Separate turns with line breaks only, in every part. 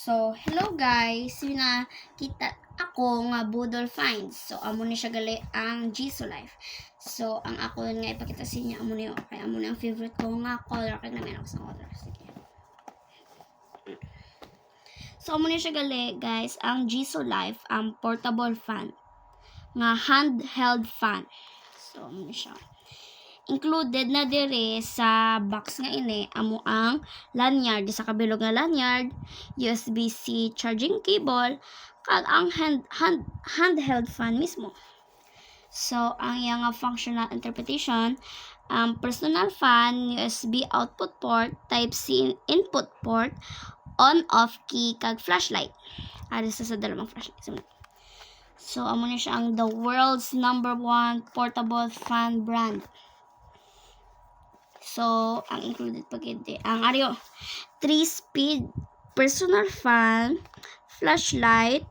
So, hello guys! Yun na, kita ako nga Budol Finds. So, amo ni siya gali ang Jisoo Life. So, ang ako nga ipakita sa inyo, amo ni okay. Amo ni ang favorite ko nga color. Kaya namin ako sa color. Sige. So, amo ni siya gali guys, ang Jisoo Life, ang portable fan. Nga handheld fan. So, amo ni siya. Included na dire sa box nga ini amo ang lanyard sa kabilog nga lanyard, USB-C charging cable kag ang handheld fan mismo. So ang iyang functional interpretation, personal fan, USB output port, type C input port, on off key kag flashlight. Ari sa dalawang flashlight. So amo ni siya ang the world's #1 portable fan brand. So, ang included pagkindi, ang 3-speed personal fan, flashlight,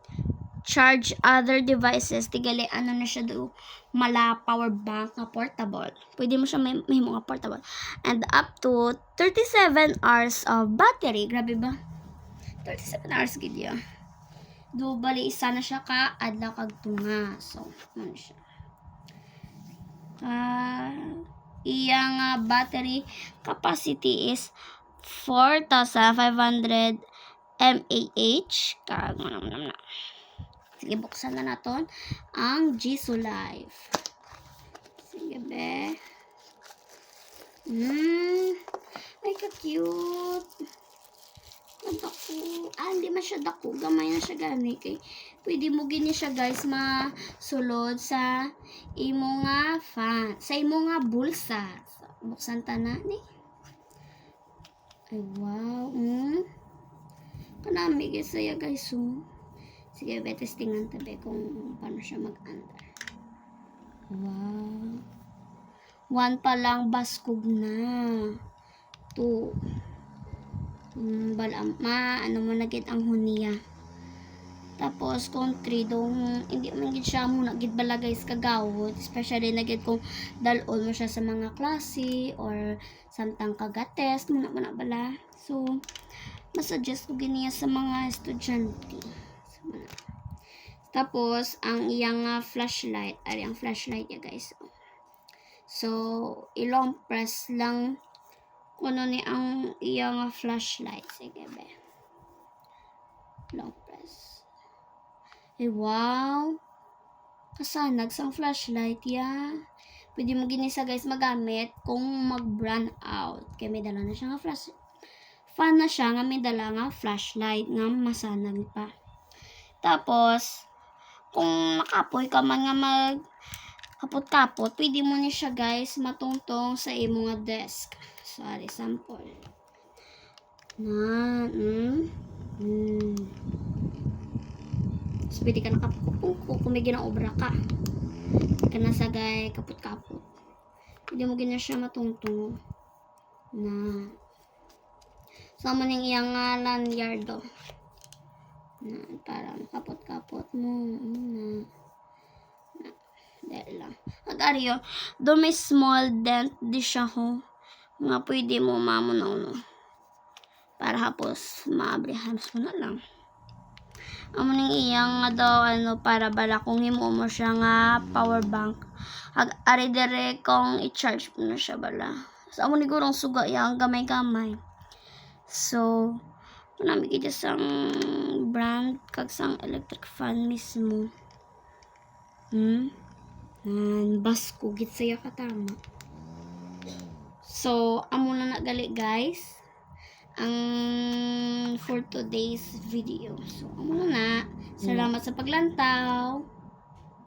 charge other devices, tigali ano na siya do, mala power bank na portable. Pwede mo siya may mga portable. And up to 37 hours of battery. Grabe ba? 37 hours gid ya. Do bali isa na siya ka adlaw kag tunga. So, ano siya? Iyang battery capacity is 4,500 mAh. Sige, buksan na natin ang Jisoo Life. Sige, be. Ay, ka-cute. Dako. Hindi man siya dako. Gamay na siya gani. Kay pwede mo gini siya guys masulod sa imo nga fan. Sa imo nga bulsa. So, buksan ta na ni. Ay wow. Kanami guys saya guys. Sige, testingan tabi kung paano siya mag-under. Wow. 1 pa lang baskog na. 2. Ano mo nagit ang huniya. Tapos kung 3 dong hindi man gid siya muna gid bala guys kagawod, especially na gid kung dalon mo siya sa mga klase or samtang kagatest muna bala. So masuggest ko giniya sa mga estudyante. Tapos ang iyang flashlight, ari ang flashlight ya guys. So ilong press lang kuno ni ang iyang flashlight. Sige be. Long press. Eh wow. Kasanag sang flashlight ya. Pwede mo ginisa guys magamit kung mag-brand out. Kaya may dala na siya nga flash. Fan na siya nga may dala nga flashlight nga masanag pa. Tapos kung nakapoy ka man nga mag kapot-kapot, pwede mo ni siya guys matungtong sa imo nga desk. Sorry, sample. So, pwede ka nakapukupungko kung may ginaobra ka. Ka nasagay kaput-kaput. Pwede mo gina siya matungtong na sama ning iyang lanyard do. Na parang kaput-kaput mo. Dahil lang. At ariyo, do may small dent di siya ho. Nga pwede mo mamunaw no. Para hapos maabrihan mo na lang. Amo ning iyang nga daw para bala kung himo mo siya nga power bank. Ari dire kung i-charge mo na siya bala. So amo ni gurong suga yang gamay-gamay. So nami gid sang brand kag sang electric fan mismo. Basko gid saya katama. So, amo na nagali guys ang for today's video. So, amo na. Salamat sa paglantaw.